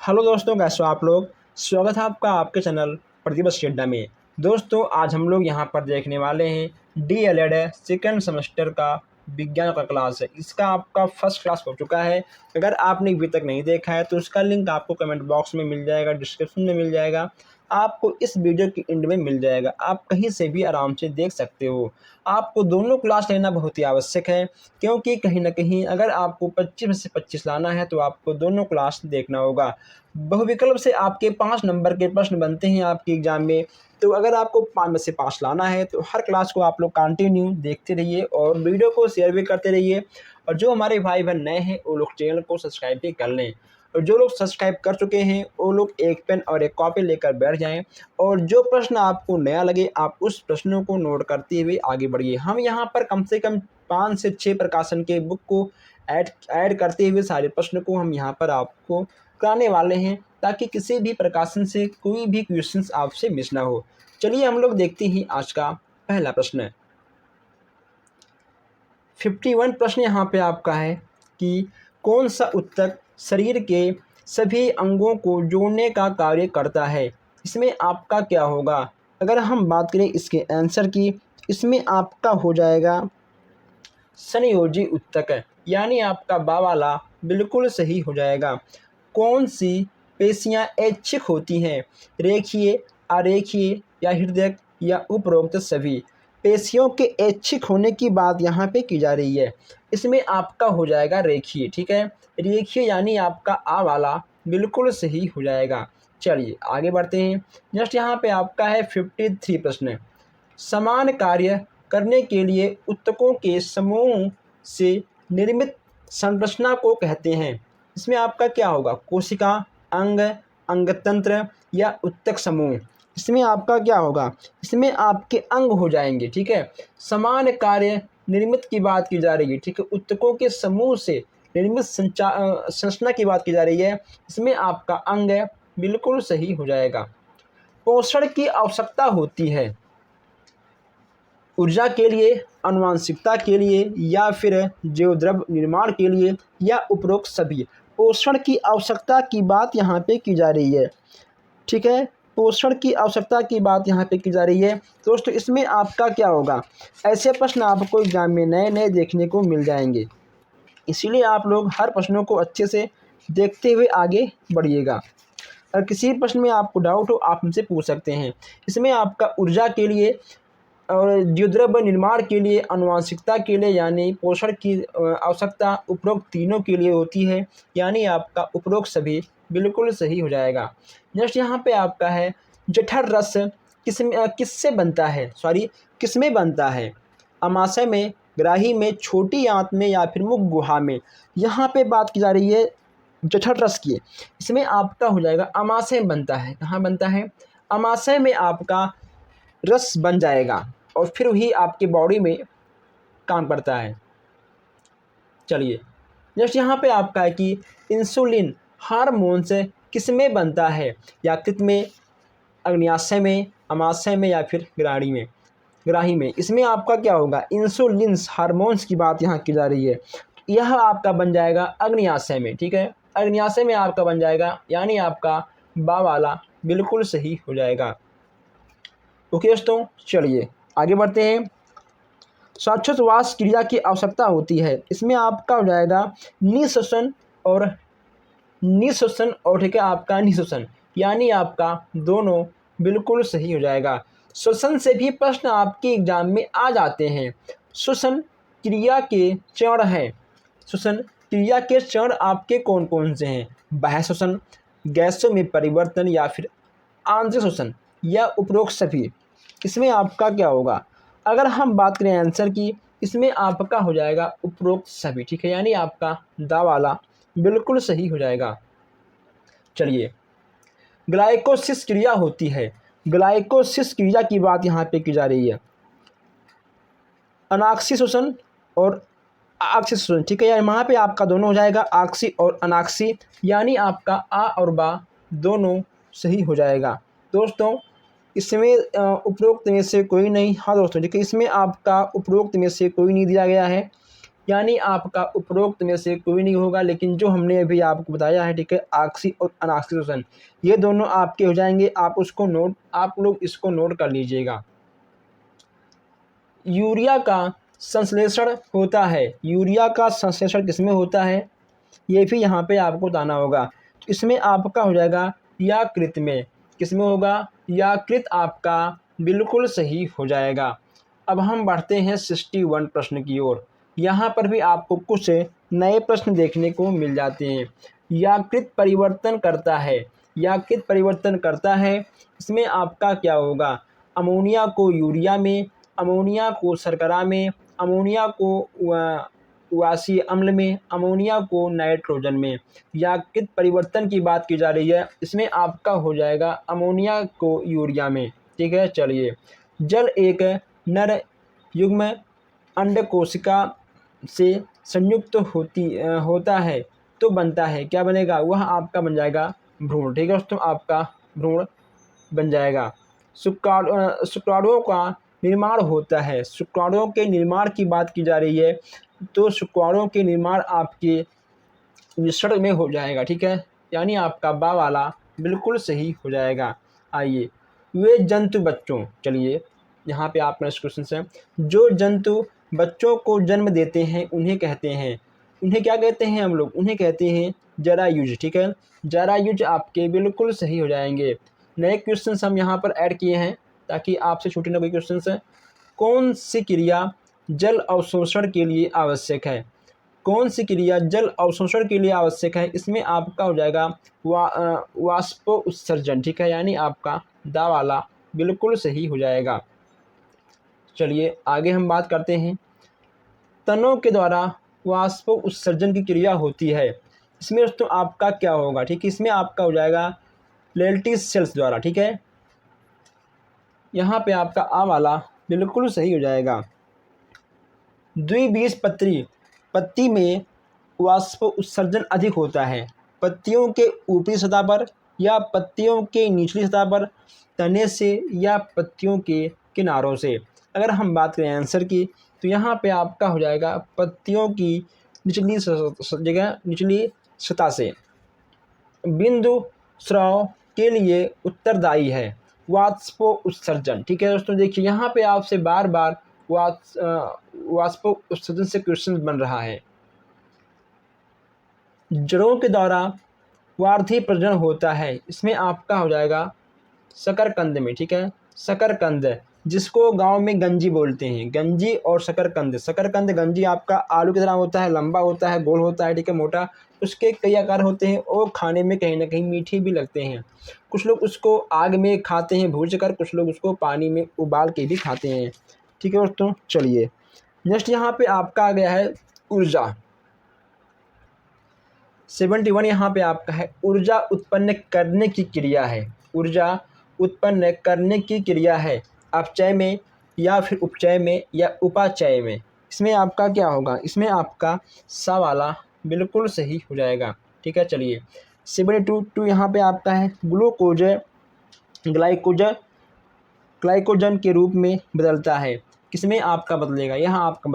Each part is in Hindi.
हेलो दोस्तों, कैसे हो आप लोग। स्वागत है आपका आपके चैनल प्रतिबस अड्डा में। दोस्तों, आज हम लोग यहाँ पर देखने वाले हैं DLED सेकेंड सेमेस्टर का विज्ञान का क्लास है। इसका आपका फर्स्ट क्लास हो चुका है। अगर आपने अभी तक नहीं देखा है तो उसका लिंक आपको कमेंट बॉक्स में मिल जाएगा, डिस्क्रिप्शन में मिल जाएगा, आपको इस वीडियो की एंड में मिल जाएगा। आप कहीं से भी आराम से देख सकते हो। आपको दोनों क्लास लेना बहुत ही आवश्यक है, क्योंकि कहीं ना कहीं अगर आपको 25 में से 25 लाना है तो आपको दोनों क्लास देखना होगा। बहुविकल्प से आपके 5 नंबर के प्रश्न बनते हैं आपके एग्जाम में। तो अगर आपको 5 में से 5 लाना है तो हर क्लास को आप लोग कंटिन्यू देखते रहिए और वीडियो को शेयर भी करते रहिए। और जो हमारे भाई बहन नए हैं वो लोग चैनल को सब्सक्राइब भी कर लें, और जो लोग सब्सक्राइब कर चुके हैं वो लोग एक पेन और एक कॉपी लेकर बैठ जाएं। और जो प्रश्न आपको नया लगे आप उस प्रश्नों को नोट करते हुए आगे बढ़िए। हम यहाँ पर कम से कम 5 से 6 प्रकाशन के बुक को ऐड करते हुए सारे प्रश्न को हम यहाँ पर आपको कराने वाले हैं, ताकि किसी भी प्रकाशन से कोई भी क्वेश्चंस आपसे मिस ना हो। चलिए हम लोग देखते हैं आज का पहला प्रश्न। 51 प्रश्न यहाँ पे आपका है कि कौन सा ऊतक शरीर के सभी अंगों को जोड़ने का कार्य करता है। इसमें आपका क्या होगा। अगर हम बात करें इसके आंसर की, इसमें आपका हो जाएगा संयोजी ऊतक, यानी आपका बा वाला बिल्कुल सही हो जाएगा। कौन सी पेशियां ऐच्छिक होती हैं, रेखीय, अरेखीय या हृदय या उपरोक्त सभी। पेशियों के ऐच्छिक होने की बात यहाँ पे की जा रही है। इसमें आपका हो जाएगा रेखीय। ठीक है, रेखीय यानी आपका आ वाला बिल्कुल सही हो जाएगा। चलिए आगे बढ़ते हैं। नेक्स्ट यहाँ पे आपका है 53 प्रश्न। समान कार्य करने के लिए ऊतकों के समूह से निर्मित संरचना को कहते हैं। इसमें आपका क्या होगा, कोशिका, अंग, अंगतंत्र या ऊतक समूह। इसमें आपका क्या होगा, इसमें आपके अंग हो जाएंगे। ठीक है, समान कार्य निर्मित की बात की जा रही है। ठीक है, ऊतकों के समूह से निर्मित संरचना की बात की जा रही है। इसमें आपका अंग बिल्कुल सही हो जाएगा। पोषण की आवश्यकता होती है ऊर्जा के लिए, आनुवंशिकता के लिए या फिर जैवद्रव्य निर्माण के लिए, या उपरोक्त सभी। पोषण की आवश्यकता की बात यहाँ पे की जा रही है। ठीक है, पोषण की आवश्यकता की बात यहाँ पे की जा रही है। दोस्तों, इसमें आपका क्या होगा, ऐसे प्रश्न आपको एग्जाम में नए नए देखने को मिल जाएंगे, इसीलिए आप लोग हर प्रश्नों को अच्छे से देखते हुए आगे बढ़िएगा। अगर किसी प्रश्न में आपको डाउट हो आप हमसे पूछ सकते हैं। इसमें आपका ऊर्जा के लिए और द्युद्रव्य निर्माण के लिए, आनुवंशिकता के लिए यानी पोषण की आवश्यकता उपरोक्त तीनों के लिए होती है, यानी आपका उपरोक्त सभी बिल्कुल सही हो जाएगा। नेक्स्ट यहाँ पे आपका है जठर रस किससे बनता है, किसमें बनता है। अमाशय में, ग्राही में, छोटी आंत में या फिर मुख गुहा में। यहाँ पे बात की जा रही है जठर रस की। इसमें आपका हो जाएगा अमाशय में बनता है। कहाँ बनता है, अमाशय में आपका रस बन जाएगा और फिर वही आपके बॉडी में काम करता है। चलिए नेक्स्ट यहाँ पे आपका है कि इंसुलिन हार्मोन से किस में बनता है, यकृत में, अग्न्याशय में, अमाशय में या फिर ग्राही में। इसमें आपका क्या होगा, इंसुलिन हार्मोन्स की बात यहाँ की जा रही है। यह आपका बन जाएगा अग्न्याशय में। ठीक है, अग्न्याशय में आपका बन जाएगा, यानी आपका बा वाला बिल्कुल सही हो जाएगा। ओके दोस्तों, चलिए आगे बढ़ते हैं। श्वासोच्छ्वास क्रिया की आवश्यकता होती है। इसमें आपका हो जाएगा निःश्वसन और ठीक है आपका निःश्वसन, यानी आपका दोनों बिल्कुल सही हो जाएगा। श्वसन से भी प्रश्न आपके एग्जाम में आ जाते हैं। श्वसन क्रिया के चरण हैं। श्वसन क्रिया के चरण आपके कौन कौन से हैं, बाह्य श्वसन, गैसों में परिवर्तन या फिर आंतरिक श्वसन या उपरोक्त सभी। इसमें आपका क्या होगा, अगर हम बात करें आंसर की, इसमें आपका हो जाएगा उपरोक्त सभी। ठीक है, यानी आपका दा वाला बिल्कुल सही हो जाएगा। चलिए ग्लाइकोसिस क्रिया होती है। ग्लाइकोसिस क्रिया की बात यहाँ पे की जा रही है। अनाक्सी श्वसन और आक्सी श्वसन। ठीक है, यानी वहाँ पे आपका दोनों हो जाएगा, आक्सी और अनाक्सी, यानी आपका आ और बा दोनों सही हो जाएगा। दोस्तों, इसमें उपरोक्त में से कोई नहीं, हाँ दोस्तों देखिए, इसमें आपका उपरोक्त में से कोई नहीं दिया गया है। यानी आपका उपरोक्त में से कोई नहीं होगा, लेकिन जो हमने अभी आपको बताया है, ठीक है, ऑक्सी और अनऑक्सीकरण ये दोनों आपके हो जाएंगे। आप लोग इसको नोट कर लीजिएगा। यूरिया का संश्लेषण होता है, यूरिया का संश्लेषण किसमें होता है ये भी यहाँ पे आपको बताना होगा। तो इसमें आपका हो जाएगा यकृत में। किसमें होगा? यकृत आपका बिल्कुल सही हो जाएगा। अब हम बढ़ते हैं 61 प्रश्न की ओर। यहाँ पर भी आपको कुछ नए प्रश्न देखने को मिल जाते हैं। यकृत परिवर्तन करता है, यकृत परिवर्तन करता है, इसमें आपका क्या होगा? अमोनिया को यूरिया में, अमोनिया को शर्करा में, अमोनिया को उआसी अम्ल में, अमोनिया को नाइट्रोजन में। यकृत परिवर्तन की बात की जा रही है, इसमें आपका हो जाएगा अमोनिया को यूरिया में। ठीक है, चलिए। जल एक नर युग्म अंड कोशिका से संयुक्त होता है तो बनता है, क्या बनेगा? वह आपका बन जाएगा भ्रूण। ठीक है दोस्तों, आपका भ्रूण बन जाएगा। शुक्राणुओं का निर्माण होता है, शुक्राणुओं के निर्माण की बात की जा रही है, तो शुक्राणुओं के निर्माण आपके मिश्रण में हो जाएगा। ठीक है, यानी आपका बा वाला बिल्कुल सही हो जाएगा। आइए, वे जंतु बच्चों, चलिए यहाँ पे आप नेक्स्ट क्वेश्चन से, जो जंतु बच्चों को जन्म देते हैं उन्हें कहते हैं, उन्हें क्या कहते हैं हम लोग? उन्हें कहते हैं जरायुज। ठीक है, जरायुज आपके बिल्कुल सही हो जाएंगे। नए क्वेश्चन हम यहाँ पर ऐड किए हैं ताकि आपसे छूटे ना कोई क्वेश्चन है। कौन सी क्रिया जल अवशोषण के लिए आवश्यक है? कौन सी क्रिया जल अवशोषण के लिए आवश्यक है? इसमें आपका हो जाएगा वाष्पो उत्सर्जन। ठीक है, यानी आपका दा वाला बिल्कुल सही हो जाएगा। चलिए आगे हम बात करते हैं। तनों के द्वारा वाष्पो उत्सर्जन की क्रिया होती है, इसमें दोस्तों आपका क्या होगा? ठीक है, इसमें आपका हो जाएगा लेल्टिस सेल्स द्वारा। ठीक है, यहाँ पे आपका आ वाला बिल्कुल सही हो जाएगा। द्विबीजपत्री पत्ती में वाष्प उत्सर्जन अधिक होता है, पत्तियों के ऊपरी सतह पर या पत्तियों के निचली सतह पर, तने से या पत्तियों के किनारों से। अगर हम बात करें आंसर की, तो यहाँ पे आपका हो जाएगा पत्तियों की निचली जगह, निचली सतह से। बिंदु स्राव के लिए उत्तरदायी है वाष्प उत्सर्जन। ठीक है दोस्तों, देखिए यहाँ पे आपसे बार बार वाष्प उत्सर्जन से क्वेश्चन बन रहा है। जड़ों के द्वारा वार्धी प्रजनन होता है, इसमें आपका हो जाएगा शकरकंद में। ठीक है, शकरकंद जिसको गांव में गंजी बोलते हैं, गंजी और शकरकंद। शकरकंद गंजी आपका आलू की तरह होता है, लंबा होता है, गोल होता है, ठीक है, मोटा, उसके कई आकार होते हैं और खाने में कहीं ना कहीं मीठे भी लगते हैं। कुछ लोग उसको आग में खाते हैं भूज कर, कुछ लोग उसको पानी में उबाल के भी खाते हैं। ठीक है दोस्तों, चलिए नेक्स्ट यहाँ पे आपका आ गया है ऊर्जा। 71 यहाँ पे आपका है ऊर्जा उत्पन्न करने की क्रिया है, ऊर्जा उत्पन्न करने की क्रिया है, अपचय में या फिर उपचय में या उपाचय में। इसमें आपका क्या होगा? इसमें आपका सा वाला बिल्कुल सही हो जाएगा। ठीक है, चलिए 72 यहाँ पे आपका है ग्लूकोज ग्लाइकोजन के रूप में बदलता है, किसमें आपका बदलेगा? यहाँ आपका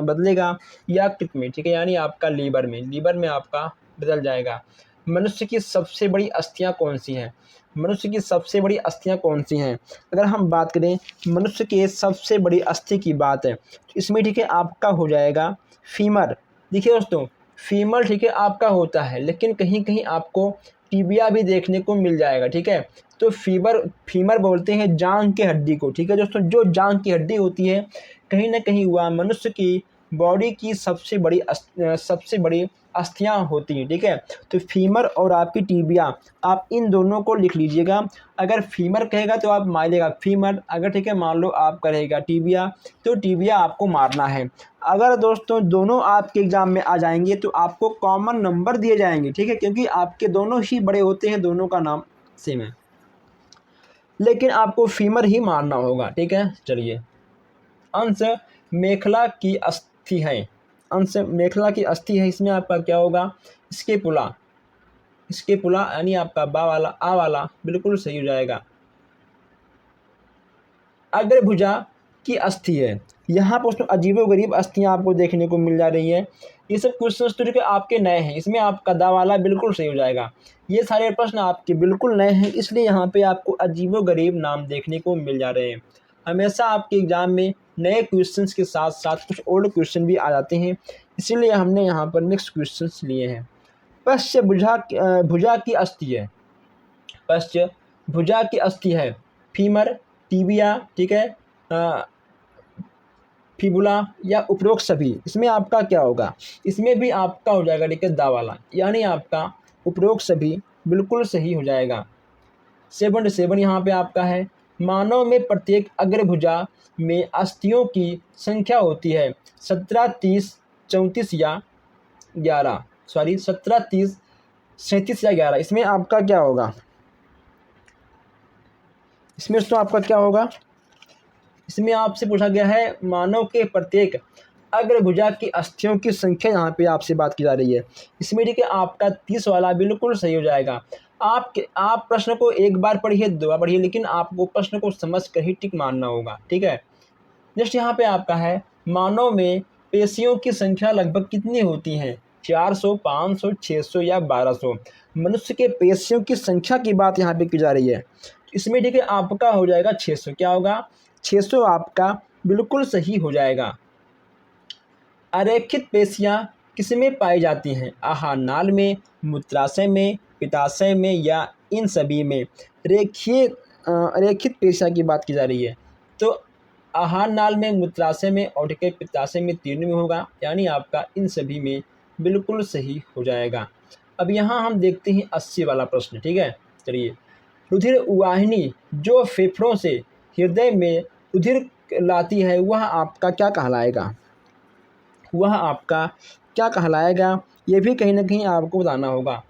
बदलेगा यकृत में। ठीक है, यानी आपका लीवर में आपका बदल जाएगा। मनुष्य की सबसे बड़ी अस्थियां कौन सी हैं? मनुष्य की सबसे बड़ी अस्थियां कौन सी हैं? अगर हम बात करें मनुष्य के सबसे बड़ी अस्थि की बात है, तो इसमें ठीक है आपका हो जाएगा फीमर। देखिए दोस्तों, फीमर ठीक है आपका होता है, लेकिन कहीं कहीं आपको टिबिया भी देखने को मिल जाएगा। ठीक है, तो फीमर बोलते हैं जांघ की हड्डी को। ठीक है दोस्तों, जो जांघ की हड्डी होती है कहीं ना कहीं वह मनुष्य की बॉडी की सबसे बड़ी अस्थियां होती हैं। ठीक है, तो फीमर और आपकी टिबिया, आप इन दोनों को लिख लीजिएगा। अगर फीमर कहेगा तो आप मारिएगा फीमर, अगर ठीक है मान लो आप करेगा टिबिया तो टिबिया आपको मारना है। अगर दोस्तों दोनों आपके एग्जाम में आ जाएंगे तो आपको कॉमन नंबर दिए जाएंगे। ठीक है, क्योंकि आपके दोनों ही बड़े होते हैं, दोनों का नाम सेम है, लेकिन आपको फीमर ही मारना होगा। ठीक है, चलिए अंश मेखला की अस्थि है, अंश मेखला की अस्थि है, इसमें आपका क्या होगा? स्केपुला यानी आपका बा वाला आ वाला बिल्कुल सही हो जाएगा। अग्रभुजा की अस्थि है, यहाँ पर दोस्तों अजीबोगरीब अस्थियाँ आपको देखने को मिल जा रही है। ये सब क्वेश्चन जो कि आपके नए हैं, इसमें आपका दा वाला बिल्कुल सही हो जाएगा। ये सारे प्रश्न आपके बिल्कुल नए हैं, इसलिए यहाँ पे आपको अजीबोगरीब नाम देखने को मिल जा रहे हैं। हमेशा आपके एग्ज़ाम में नए क्वेश्चंस के साथ साथ कुछ ओल्ड क्वेश्चन भी आ जाते हैं, इसीलिए हमने यहाँ पर मिक्स क्वेश्चंस लिए हैं। पश्च भुजा की अस्थि है, पश्च भुजा की अस्थि है, फीमर, टीबिया, ठीक है, फिबुला या उपरोक्त सभी। इसमें आपका क्या होगा? इसमें भी आपका हो जाएगा ठीक है दा वाला, यानी आपका उपरोक्त सभी बिल्कुल सही हो जाएगा। 77 यहाँ पे आपका है, मानव में प्रत्येक अग्रभुजा में अस्थियों की संख्या होती है 17, 30, 34 या 11, सॉरी 17, 30, 37 या 11। इसमें आपका क्या होगा? इसमें दोस्तों आपका क्या होगा? इसमें आपसे पूछा गया है मानव के प्रत्येक अग्रभुजा की अस्थियों की संख्या, यहाँ पे आपसे बात की जा रही है। इसमें देखिए आपका 30 वाला बिल्कुल सही हो जाएगा। आप प्रश्न को एक बार पढ़िए, 2 बार पढ़िए, लेकिन आपको प्रश्न को समझ कर ही टिक मारना होगा, ठीक है। नेक्स्ट यहाँ पे आपका है, मानव में पेशियों की संख्या लगभग कितनी होती है? 400, 500, 600 या 1200। मनुष्य के पेशियों की संख्या की बात यहाँ पे की जा रही है। इसमें देखिए आपका हो जाएगा 600। क्या होगा? 600 आपका बिल्कुल सही हो जाएगा। अरेखित पेशियाँ किसमें पाई जाती हैं? आहार नाल में, मूत्राशय में, पित्ताशय में या इन सभी में? रेखित पेशियाँ की बात की जा रही है, तो आहार नाल में, मूत्राशय में और ठीक है पित्ताशय में, तीनों में होगा, यानी आपका इन सभी में बिल्कुल सही हो जाएगा। अब यहाँ हम देखते हैं 80 वाला प्रश्न, ठीक है। चलिए, रुधिर वाहिनी जो फेफड़ों से हृदय में रुधिर लाती है वह आपका क्या कहलाएगा? वह आपका क्या कहलाएगा? ये भी कहीं ना कहीं आपको बताना होगा।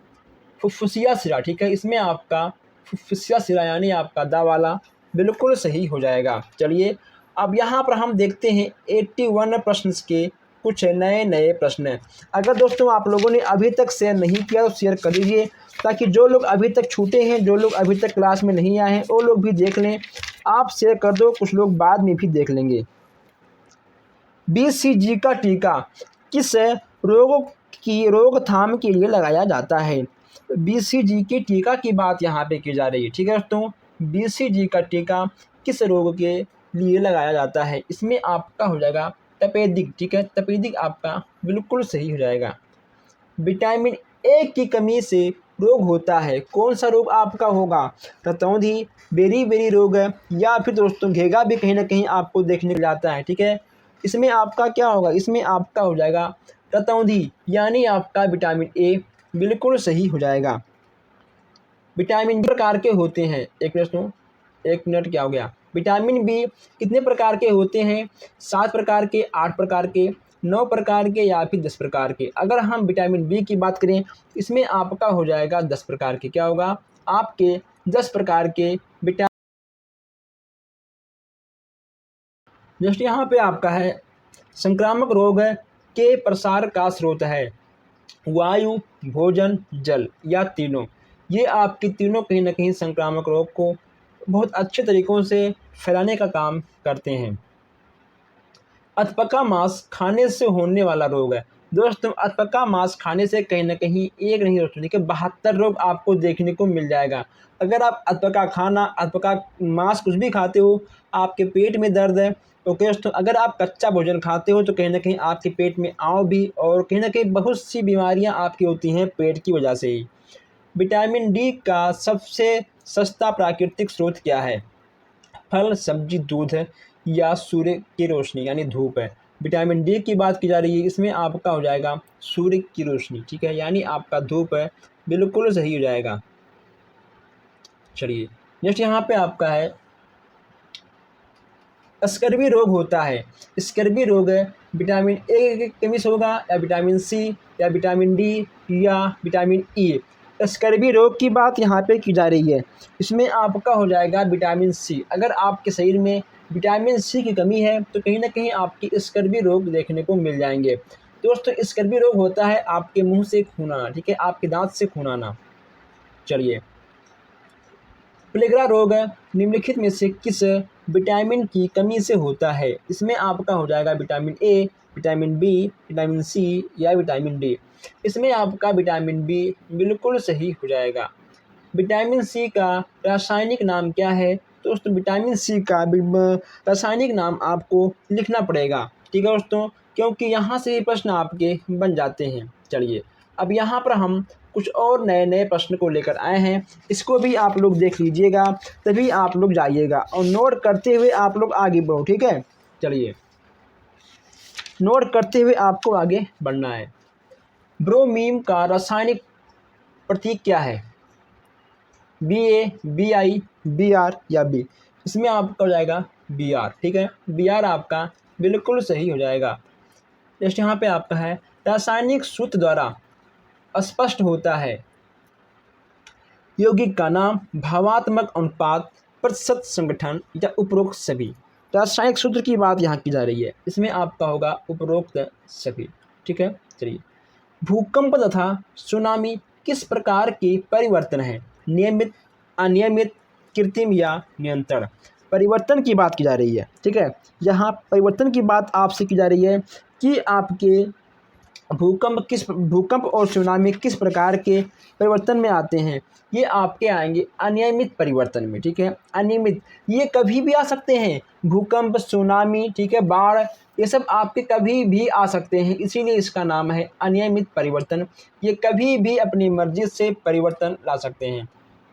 फुफ्फुसिया सिरा, ठीक है, इसमें आपका फुफ्फुसिया सिरा यानी आपका दा वाला बिल्कुल सही हो जाएगा। चलिए, अब यहाँ पर हम देखते हैं 81 प्रश्न के कुछ नए नए प्रश्न। अगर दोस्तों आप लोगों ने अभी तक शेयर नहीं किया तो शेयर कर दीजिए, ताकि जो लोग अभी तक छूटे हैं, जो लोग अभी तक क्लास में नहीं आए हैं, वो लोग भी देख लें। आप शेयर कर दो, कुछ लोग बाद में भी देख लेंगे। BCG का टीका किस रोग की रोकथाम के लिए लगाया जाता है? BCG के टीका की बात यहाँ पे की जा रही है, ठीक है दोस्तों। BCG का टीका किस रोग के लिए लगाया जाता है? इसमें आपका हो जाएगा तपेदिक, ठीक है, तपेदिक आपका बिल्कुल सही हो जाएगा। विटामिन ए की कमी से रोग होता है, कौन सा रोग आपका होगा? रतौंधी, बेरी रोग या फिर दोस्तों घेगा भी कहीं ना कहीं आपको देखने को जाता है, ठीक है। इसमें आपका क्या होगा? इसमें आपका हो जाएगा रतौंधी, यानी आपका विटामिन ए बिल्कुल सही हो जाएगा। विटामिन बी प्रकार के होते हैं, एक मिनट क्या हो गया? विटामिन बी कितने प्रकार के होते हैं? 7 प्रकार के, 8 प्रकार के, 9 प्रकार के या फिर 10 प्रकार के? अगर हम विटामिन बी की बात करें, इसमें आपका हो जाएगा 10 प्रकार के। क्या होगा? आपके 10 प्रकार के विटामिन। नेक्स्ट यहाँ पे आपका है, संक्रामक रोग के प्रसार का स्रोत है वायु, भोजन, जल या तीनों? ये आपकी तीनों कहीं ना कहीं संक्रामक रोग को बहुत अच्छे तरीक़ों से फैलाने का काम करते हैं। अधपका मांस खाने से होने वाला रोग है। दोस्तों, अधपका मांस खाने से कहीं ना कहीं एक नहीं दोस्तों, देखिए 72 रोग आपको देखने को मिल जाएगा। अगर आप अधपका मांस कुछ भी खाते हो, आपके पेट में दर्द है, ओके दोस्तों। अगर आप कच्चा भोजन खाते हो तो कहीं ना कहीं आपके पेट में आव भी, और कहीं ना कहीं बहुत सी बीमारियां आपकी होती हैं पेट की वजह से ही। विटामिन डी का सबसे सस्ता प्राकृतिक स्रोत क्या है? फल, सब्जी, दूध है या सूर्य की रोशनी यानी धूप है? विटामिन डी की बात की जा रही है, इसमें आपका हो जाएगा सूर्य की रोशनी, ठीक है, यानी आपका धूप है बिल्कुल सही हो जाएगा। चलिए, नेक्स्ट यहाँ पे आपका है, स्कर्वी रोग होता है। स्कर्वी रोग विटामिन ए की कमी से होगा या विटामिन सी या विटामिन डी या विटामिन ई? स्कर्वी रोग की बात यहाँ पे की जा रही है, इसमें आपका हो जाएगा विटामिन सी। अगर आपके शरीर में विटामिन सी की कमी है तो कहीं ना कहीं आपकी स्कर्वी रोग देखने को मिल जाएंगे। दोस्तों, स्कर्वी रोग होता है आपके मुंह से खून आना, ठीक है, आपके दांत से खून आना। चलिए, प्लेगरा रोग निम्नलिखित में से किस विटामिन की कमी से होता है। इसमें आपका हो जाएगा vitamin A, vitamin B, vitamin C या विटामिन डी। इसमें आपका विटामिन बी बिल्कुल सही हो जाएगा। विटामिन सी का रासायनिक नाम क्या है? दोस्तों विटामिन सी का रासायनिक नाम आपको लिखना पड़ेगा, ठीक है दोस्तों, क्योंकि यहाँ से ये प्रश्न आपके बन जाते हैं। चलिए अब यहाँ पर हम कुछ और नए नए प्रश्न को लेकर आए हैं, इसको भी आप लोग देख लीजिएगा, तभी आप लोग जाइएगा और नोट करते हुए आप लोग आगे बढ़ो, ठीक है। चलिए नोट करते हुए आपको आगे बढ़ना है। ब्रोमीन का रासायनिक प्रतीक क्या है? BA, BI, BR या B? इसमें आपका हो जाएगा BR, ठीक है। BR आपका बिल्कुल सही हो जाएगा। जैसे यहाँ पे आपका है रासायनिक सूत्र द्वारा स्पष्ट होता है। यौगिक का नाम, भावात्मक अनुपात, प्रतिशत संगठन या उपरोक्त सभी। रासायनिक सूत्र की बात यहाँ की जा रही है, इसमें आपका होगा उपरोक्त सभी, ठीक है। चलिए भूकंप तथा सुनामी किस प्रकार के परिवर्तन है? नियमित, अनियमित, कृत्रिम या नियंत्रण? परिवर्तन की बात की जा रही है, ठीक है। यहाँ परिवर्तन की बात आपसे की जा रही है कि आपके भूकंप और सुनामी किस प्रकार के परिवर्तन में आते हैं। ये आपके आएंगे अनियमित परिवर्तन में, ठीक है। अनियमित ये कभी भी आ सकते हैं, भूकंप, सुनामी, ठीक है, बाढ़, ये सब आपके कभी भी आ सकते हैं, इसीलिए इसका नाम है अनियमित परिवर्तन। ये कभी भी अपनी मर्जी से परिवर्तन ला सकते हैं।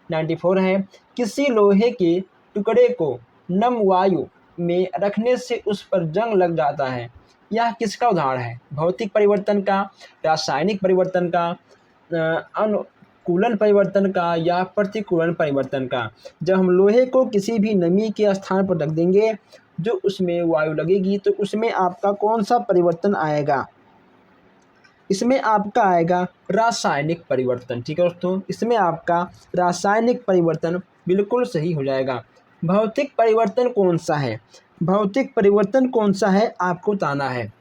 94 है, किसी लोहे के टुकड़े को नम वायु में रखने से उस पर जंग लग जाता है, यह किसका उदाहरण है? भौतिक परिवर्तन का, रासायनिक परिवर्तन का, अनुकूलन परिवर्तन का या प्रतिकूलन परिवर्तन का? जब हम लोहे को किसी भी नमी के स्थान पर रख देंगे, जो उसमें वायु लगेगी, तो उसमें आपका कौन सा परिवर्तन आएगा? इसमें आपका आएगा रासायनिक परिवर्तन, ठीक है दोस्तों। इसमें आपका रासायनिक परिवर्तन बिल्कुल सही हो जाएगा। भौतिक परिवर्तन कौन सा है? भौतिक परिवर्तन कौन सा है आपको बताना है।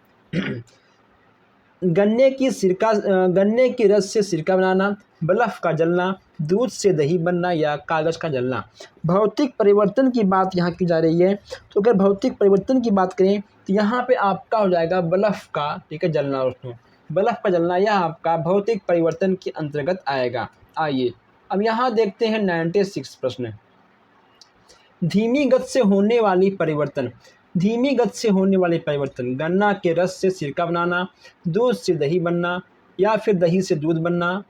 गन्ने के रस से सिरका बनाना, बर्फ का जलना, दूध से दही बनना या कागज़ का जलना? भौतिक परिवर्तन की बात यहाँ की जा रही है, तो अगर भौतिक परिवर्तन की बात करें तो यहाँ पे आपका हो जाएगा बर्फ का, ठीक है, जलना दोस्तों। बर्फ का जलना यह आपका भौतिक परिवर्तन के अंतर्गत आएगा। आइए अब यहाँ देखते हैं 96 प्रश्न। धीमी गति से होने वाली परिवर्तन, धीमी गति से होने वाले परिवर्तन, गन्ना के रस से सिरका बनाना, दूध से दही बनना या फिर दही से दूध बनना,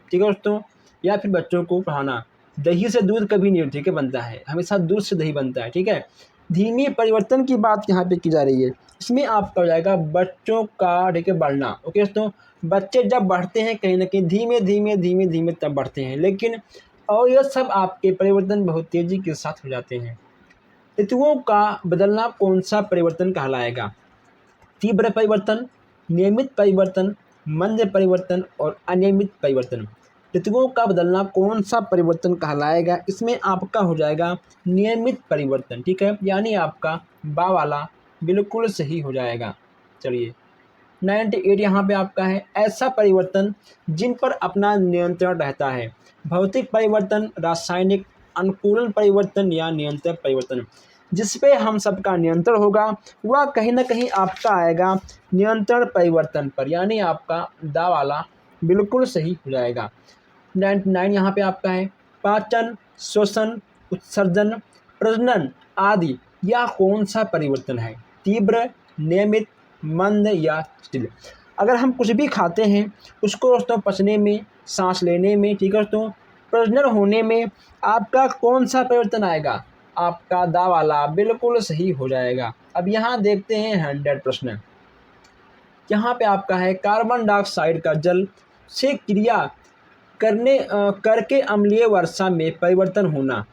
ठीक है दोस्तों, या फिर बच्चों को पढ़ाना। दही से दूध कभी नहीं, ठीक है, बनता है, हमेशा दूध से दही बनता है, ठीक है। धीमी परिवर्तन की बात यहाँ पे की जा रही है, इसमें आपका हो जाएगा बच्चों का, ठीक है, बढ़ना। ओके दोस्तों, बच्चे जब बढ़ते हैं कहीं ना कहीं धीमे धीमे धीमे धीमे तब बढ़ते हैं, लेकिन और यह सब आपके परिवर्तन बहुत तेज़ी के साथ हो जाते हैं। ऋतुओं का बदलना कौन सा परिवर्तन कहलाएगा? तीव्र परिवर्तन, नियमित परिवर्तन, मंद परिवर्तन और अनियमित परिवर्तन? ऋतुओं का बदलना कौन सा परिवर्तन कहलाएगा? इसमें आपका हो जाएगा नियमित परिवर्तन, ठीक है, यानी आपका बा वाला बिल्कुल सही हो जाएगा। चलिए 98 यहाँ पे आपका है, ऐसा परिवर्तन जिन पर अपना नियंत्रण रहता है। भौतिक परिवर्तन, रासायनिक, अनुकूलन परिवर्तन या नियंत्रण परिवर्तन? जिस पे हम सबका नियंत्रण होगा वह कहीं ना कहीं आपका आएगा नियंत्रण परिवर्तन पर, यानी आपका दा वाला बिल्कुल सही हो जाएगा। 99 यहाँ पे आपका है, पाचन, श्वसन, उत्सर्जन, प्रजनन आदि यह कौन सा परिवर्तन है? तीव्र, नियमित, मंद या जटिल? अगर हम कुछ भी खाते हैं उसको दोस्तों पचने में, सांस लेने में, ठीक है दोस्तों, प्रजनन होने में आपका कौन सा परिवर्तन आएगा? आपका दा वाला बिल्कुल सही हो जाएगा। अब यहाँ देखते हैं 100 प्रश्न। यहाँ पे आपका है, कार्बन डाइऑक्साइड का जल से क्रिया करके अम्लीय वर्षा में परिवर्तन होना।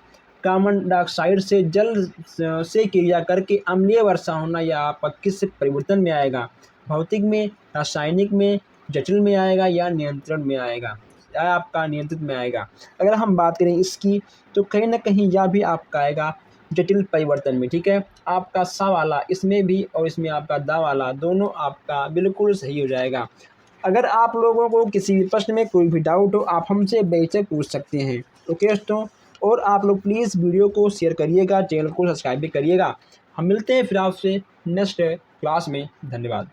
कार्बन डाइऑक्साइड से जल से क्रिया करके अम्लीय वर्षा होना या आपका किस परिवर्तन में आएगा? भौतिक में, रासायनिक में, जटिल में आएगा या नियंत्रण में आएगा? या आपका नियंत्रित में आएगा? अगर हम बात करें इसकी तो कहीं ना कहीं यह भी आपका आएगा जटिल परिवर्तन में, ठीक है। आपका सा वाला इसमें भी और इसमें आपका दा वाला दोनों आपका बिल्कुल सही हो जाएगा। अगर आप लोगों को किसी भी प्रश्न में कोई भी डाउट हो आप हमसे बेझिझक पूछ सकते हैं। ओके दोस्तों, और आप लोग प्लीज़ वीडियो को शेयर करिएगा, चैनल को सब्सक्राइब भी करिएगा। हम मिलते हैं फिर आपसे नेक्स्ट क्लास में। धन्यवाद।